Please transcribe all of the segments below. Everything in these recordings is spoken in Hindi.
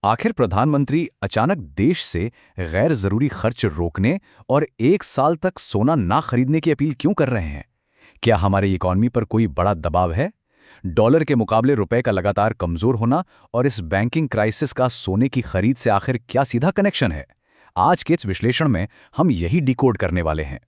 आखिर प्रधानमंत्री अचानक देश से गैर जरूरी खर्च रोकने और 1 साल तक सोना ना खरीदने की अपील क्यों कर रहे हैं? क्या हमारी इकॉनमी पर कोई बड़ा दबाव है? डॉलर के मुकाबले रुपए का लगातार कमजोर होना और इस बैंकिंग क्राइसिस का सोने की खरीद से आखिर क्या सीधा कनेक्शन है? आज के इस विश्लेषण में हम यही डिकोड करने वाले हैं।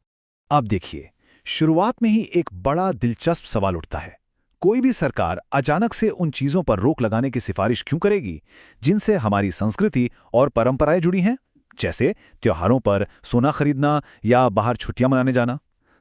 अब देखिए, शुरुआत में ही एक बड़ा दिलचस्प सवाल उठता है। कोई भी सरकार अचानक से उन चीजों पर रोक लगाने की सिफारिश क्यों करेगी जिनसे हमारी संस्कृति और परंपराएं जुड़ी हैं, जैसे त्योहारों पर सोना खरीदना या बाहर छुट्टियां मनाने जाना?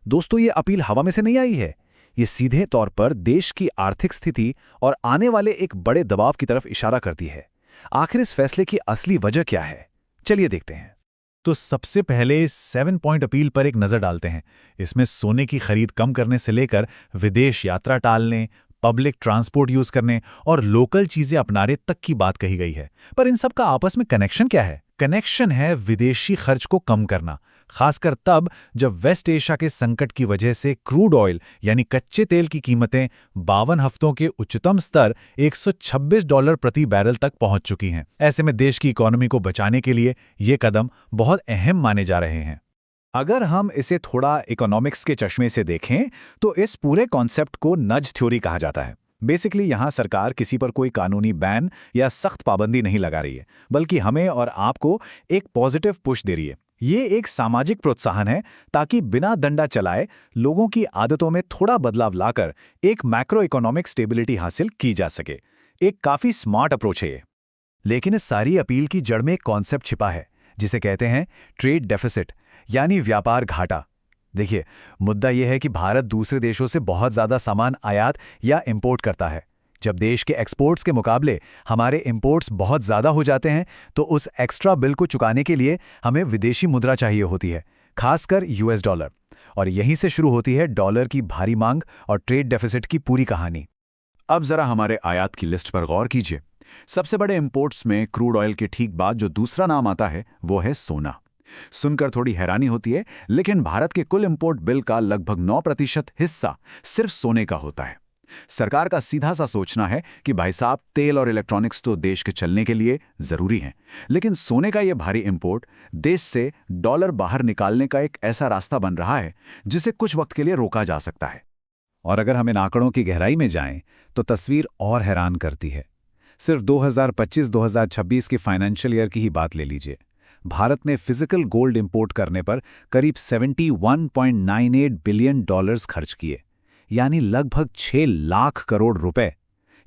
दोस्तों, ये अपील हवा में से नहीं आई है। ये सीधे तौर पर देश की आर्थिक स्थिति और आने वाले एक बड़े दबाव की तरफ इशारा करती है। आखिर इस फैसले की असली वजह क्या है, चलिए देखते हैं। तो सबसे पहले 7 पॉइंट अपील पर एक नज़र डालते हैं। इसमें सोने की खरीद कम करने से लेकर विदेश यात्रा टालने, पब्लिक ट्रांसपोर्ट यूज करने और लोकल चीजें अपनाने तक की बात कही गई है। पर इन सब का आपस में कनेक्शन क्या है? कनेक्शन है विदेशी खर्च को कम करना, खासकर तब जब वेस्ट एशिया के संकट की वजह से क्रूड ऑयल यानी कच्चे तेल की कीमतें 52 हफ्तों के उच्चतम स्तर $126 प्रति बैरल तक पहुंच चुकी हैं। ऐसे में देश की इकोनॉमी को बचाने के लिए ये कदम बहुत अहम माने जा रहे हैं। अगर हम इसे थोड़ा इकोनॉमिक्स के चश्मे से देखें तो इस पूरे कॉन्सेप्ट को नज थ्योरी कहा जाता है। बेसिकली यहाँ सरकार किसी पर कोई कानूनी बैन या सख्त पाबंदी नहीं लगा रही है, बल्कि हमें और आपको एक पॉजिटिव पुश दे रही है। ये एक सामाजिक प्रोत्साहन है ताकि बिना डंडा चलाए लोगों की आदतों में थोड़ा बदलाव लाकर एक मैक्रो इकोनॉमिक स्टेबिलिटी हासिल की जा सके। एक काफी स्मार्ट अप्रोच है ये। लेकिन इस सारी अपील की जड़ में एक कॉन्सेप्ट छिपा है जिसे कहते हैं ट्रेड डेफिसिट, यानी व्यापार घाटा। देखिए, मुद्दा यह है कि भारत दूसरे देशों से बहुत ज़्यादा सामान आयात या इंपोर्ट करता है। जब देश के एक्सपोर्ट्स के मुकाबले हमारे इंपोर्ट्स बहुत ज़्यादा हो जाते हैं तो उस एक्स्ट्रा बिल को चुकाने के लिए हमें विदेशी मुद्रा चाहिए होती है, खासकर US डॉलर। और यहीं से शुरू होती है डॉलर की भारी मांग और ट्रेड डेफिसिट की पूरी कहानी। अब जरा हमारे आयात की लिस्ट पर गौर कीजिए। सबसे बड़े इंपोर्ट्स में क्रूड ऑयल के ठीक बाद जो दूसरा नाम आता है वो है सोना। सुनकर थोड़ी हैरानी होती है, लेकिन भारत के कुल इंपोर्ट बिल का लगभग 9% हिस्सा सिर्फ सोने का होता है। सरकार का सीधा सा सोचना है कि भाई साहब, तेल और इलेक्ट्रॉनिक्स तो देश के चलने के लिए जरूरी हैं, लेकिन सोने का यह भारी इंपोर्ट देश से डॉलर बाहर निकालने का एक ऐसा रास्ता बन रहा है जिसे कुछ वक्त के लिए रोका जा सकता है। और अगर हम इन आंकड़ों की गहराई में जाएं तो तस्वीर और हैरान करती है। सिर्फ 2025-2026 के फाइनेंशियल ईयर की ही बात ले लीजिए। भारत ने फिजिकल गोल्ड इंपोर्ट करने पर करीब $71.98 बिलियन खर्च किए, यानी लगभग 6 लाख करोड़ रुपए।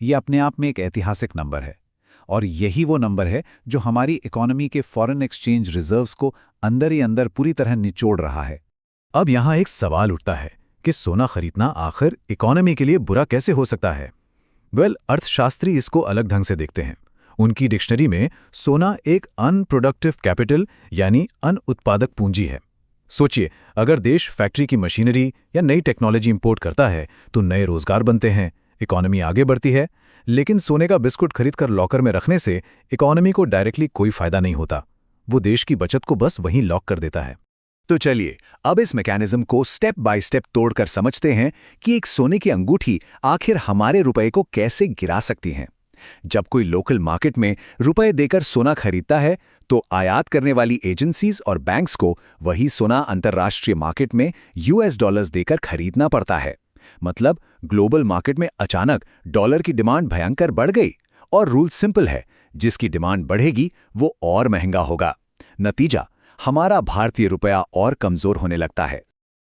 ये अपने आप में एक ऐतिहासिक नंबर है, और यही वो नंबर है जो हमारी इकोनॉमी के फॉरेन एक्सचेंज रिजर्व्स को अंदर ही अंदर पूरी तरह निचोड़ रहा है। अब यहाँ एक सवाल उठता है कि सोना खरीदना आखिर इकोनॉमी के लिए बुरा कैसे हो सकता है? अर्थशास्त्री इसको अलग ढंग से देखते हैं। उनकी डिक्शनरी में सोना एक अनप्रोडक्टिव कैपिटल यानी अनउत्पादक पूंजी है। सोचिए, अगर देश फैक्ट्री की मशीनरी या नई टेक्नोलॉजी इंपोर्ट करता है तो नए रोजगार बनते हैं, इकोनॉमी आगे बढ़ती है। लेकिन सोने का बिस्कुट खरीदकर लॉकर में रखने से इकोनॉमी को डायरेक्टली कोई फायदा नहीं होता। वो देश की बचत को बस वहीं लॉक कर देता है। तो चलिए अब इस मैकेनिज्म को स्टेप बाय स्टेप तोड़कर समझते हैं कि एक सोने की अंगूठी आखिर हमारे रुपए को कैसे गिरा सकती है। जब कोई लोकल मार्केट में रुपए देकर सोना खरीदता है तो आयात करने वाली एजेंसीज और बैंक्स को वही सोना अंतर्राष्ट्रीय मार्केट में US डॉलर्स देकर खरीदना पड़ता है। मतलब ग्लोबल मार्केट में अचानक डॉलर की डिमांड भयंकर बढ़ गई, और रूल सिंपल है, जिसकी डिमांड बढ़ेगी वो और महंगा होगा। नतीजा, हमारा भारतीय रुपया और कमजोर होने लगता है।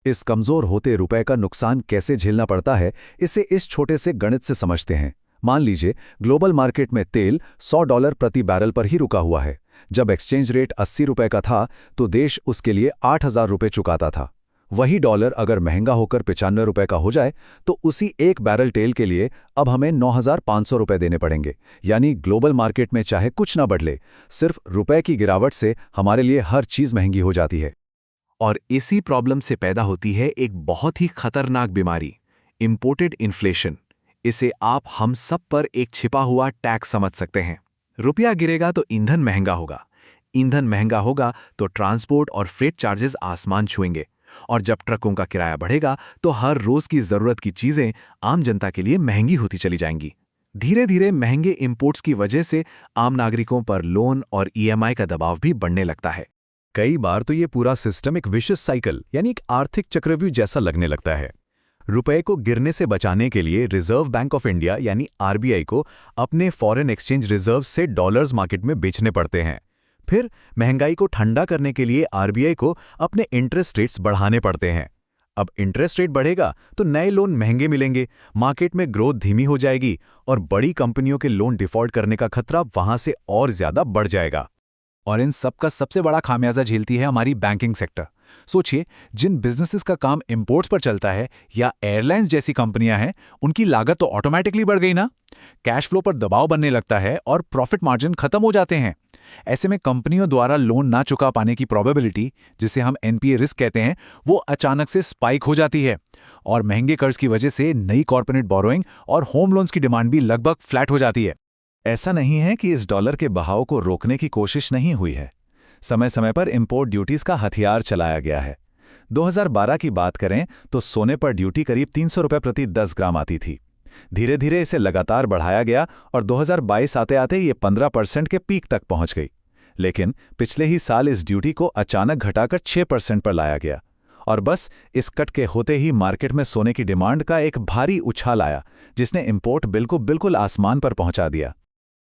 इस कमजोर होते रुपए का नुकसान कैसे झेलना पड़ता है, इसे इस छोटे से गणित से समझते हैं। मान लीजिए ग्लोबल मार्केट में तेल $100 प्रति बैरल पर ही रुका हुआ है। जब एक्सचेंज रेट 80 रुपए का था तो देश उसके लिए 8,000 रुपए चुकाता था। वही डॉलर अगर महंगा होकर 95 रुपए का हो जाए तो उसी एक बैरल तेल के लिए अब हमें 9,500 रुपए देने पड़ेंगे। यानी ग्लोबल मार्केट में चाहे कुछ ना बढ़ले, सिर्फ रुपए की गिरावट से हमारे लिए हर चीज महंगी हो जाती है। और इसी प्रॉब्लम से पैदा होती है एक बहुत ही खतरनाक बीमारी, इंपोर्टेड इन्फ्लेशन। इसे आप हम सब पर एक छिपा हुआ टैक्स समझ सकते हैं। रुपया गिरेगा तो ईंधन महंगा होगा, ईंधन महंगा होगा तो ट्रांसपोर्ट और फ्रेट चार्जेस आसमान छुएंगे, और जब ट्रकों का किराया बढ़ेगा तो हर रोज की जरूरत की चीजें आम जनता के लिए महंगी होती चली जाएंगी। धीरे धीरे महंगे इंपोर्ट्स की वजह से आम नागरिकों पर लोन और ईएमआई का दबाव भी बढ़ने लगता है। कई बार तो ये पूरा सिस्टम एक विशियस साइकिल यानी एक आर्थिक चक्रव्यूह जैसा लगने लगता है। रुपए को गिरने से बचाने के लिए रिजर्व बैंक ऑफ इंडिया यानी आरबीआई को अपने फॉरेन एक्सचेंज रिजर्व से डॉलर्स मार्केट में बेचने पड़ते हैं। फिर महंगाई को ठंडा करने के लिए आरबीआई को अपने इंटरेस्ट रेट्स बढ़ाने पड़ते हैं। अब इंटरेस्ट रेट बढ़ेगा तो नए लोन महंगे मिलेंगे, मार्केट में ग्रोथ धीमी हो जाएगी और बड़ी कंपनियों के लोन डिफॉल्ट करने का खतरा वहां से और ज्यादा बढ़ जाएगा। और इन सब का सबसे बड़ा खामियाजा झेलती है हमारी बैंकिंग सेक्टर। सोचिए, जिन बिजनेसेस का काम इंपोर्ट्स पर चलता है या एयरलाइंस जैसी कंपनियां हैं, उनकी लागत तो ऑटोमेटिकली बढ़ गई ना। कैश फ्लो पर दबाव बनने लगता है और प्रॉफिट मार्जिन खत्म हो जाते हैं। ऐसे में कंपनियों द्वारा लोन ना चुका पाने की प्रोबेबिलिटी, जिसे हम एनपीए रिस्क कहते हैं, वो अचानक से स्पाइक हो जाती है और महंगे कर्ज की वजह से नई कॉर्पोरेट बोरोइंग और होम लोन्स की डिमांड भी लगभग फ्लैट हो जाती है। ऐसा नहीं है कि इस डॉलर के बहाव को रोकने की कोशिश नहीं हुई है। समय समय पर इंपोर्ट ड्यूटीज का हथियार चलाया गया है। 2012 की बात करें तो सोने पर ड्यूटी करीब 300 रुपये प्रति 10 ग्राम आती थी। धीरे धीरे इसे लगातार बढ़ाया गया और 2022 आते आते ये 15% के पीक तक पहुंच गई। लेकिन पिछले ही साल इस ड्यूटी को अचानक घटाकर 6% पर लाया गया और बस इस कट के होते ही मार्केट में सोने की डिमांड का एक भारी उछाल आया, जिसने इंपोर्ट बिल को बिल्कुल आसमान पर पहुंचा दिया।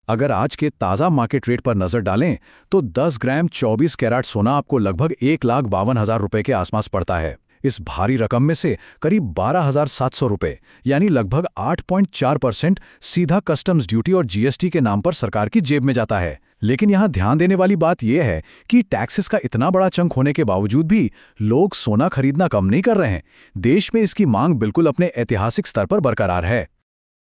अगर आज के ताज़ा मार्केट रेट पर नज़र डालें तो 10 ग्राम 24 कैरेट सोना आपको लगभग 1,52,000 रुपये के आसपास पड़ता है। इस भारी रकम में से करीब 12,700 रुपये यानी लगभग 8.4% सीधा कस्टम्स ड्यूटी और जीएसटी के नाम पर सरकार की जेब में जाता है। लेकिन यहाँ ध्यान देने वाली बात यह है कि टैक्सेस का इतना बड़ा चंक होने के बावजूद भी लोग सोना खरीदना कम नहीं कर रहे हैं। देश में इसकी मांग बिल्कुल अपने ऐतिहासिक स्तर पर बरकरार है।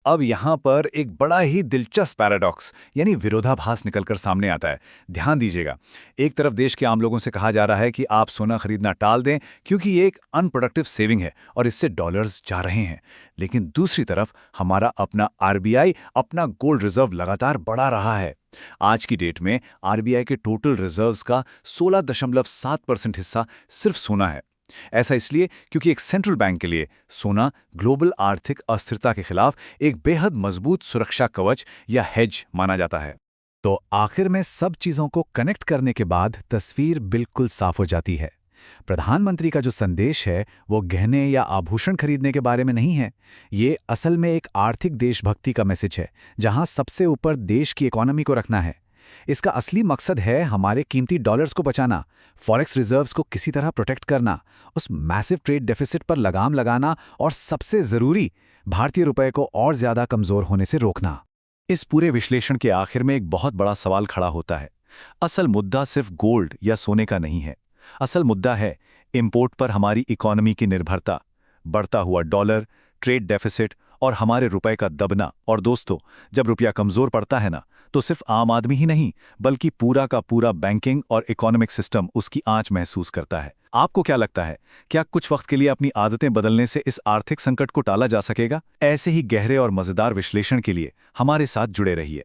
अब यहाँ पर एक बड़ा ही दिलचस्प पैराडॉक्स यानी विरोधाभास निकलकर सामने आता है। ध्यान दीजिएगा, एक तरफ देश के आम लोगों से कहा जा रहा है कि आप सोना खरीदना टाल दें क्योंकि ये एक अनप्रोडक्टिव सेविंग है और इससे डॉलर्स जा रहे हैं। लेकिन दूसरी तरफ हमारा अपना आरबीआई अपना गोल्ड रिजर्व लगातार बढ़ा रहा है। आज की डेट में आरबीआई के टोटल रिजर्व्स का 16.7% हिस्सा सिर्फ सोना है। ऐसा इसलिए क्योंकि एक सेंट्रल बैंक के लिए सोना ग्लोबल आर्थिक अस्थिरता के खिलाफ एक बेहद मजबूत सुरक्षा कवच या हेज माना जाता है। तो आखिर में सब चीजों को कनेक्ट करने के बाद तस्वीर बिल्कुल साफ हो जाती है। प्रधानमंत्री का जो संदेश है वो गहने या आभूषण खरीदने के बारे में नहीं है। ये असल में एक आर्थिक देशभक्ति का मैसेज है, जहां सबसे ऊपर देश की इकोनॉमी को रखना है। इसका असली मकसद है हमारे कीमती डॉलर्स को बचाना, फॉरेक्स रिजर्व्स को किसी तरह प्रोटेक्ट करना, उस मैसिव ट्रेड डेफिसिट पर लगाम लगाना और सबसे जरूरी भारतीय रुपए को और ज्यादा कमजोर होने से रोकना। इस पूरे विश्लेषण के आखिर में एक बहुत बड़ा सवाल खड़ा होता है। असल मुद्दा सिर्फ गोल्ड या सोने का नहीं है। असल मुद्दा है इंपोर्ट पर हमारी इकोनॉमी की निर्भरता, बढ़ता हुआ डॉलर, ट्रेड डेफिसिट और हमारे रुपए का दबना। और दोस्तों, जब रुपया कमजोर पड़ता है ना, तो सिर्फ आम आदमी ही नहीं बल्कि पूरा का पूरा बैंकिंग और इकोनॉमिक सिस्टम उसकी आंच महसूस करता है। आपको क्या लगता है, क्या कुछ वक्त के लिए अपनी आदतें बदलने से इस आर्थिक संकट को टाला जा सकेगा? ऐसे ही गहरे और मजेदार विश्लेषण के लिए हमारे साथ जुड़े रहिए।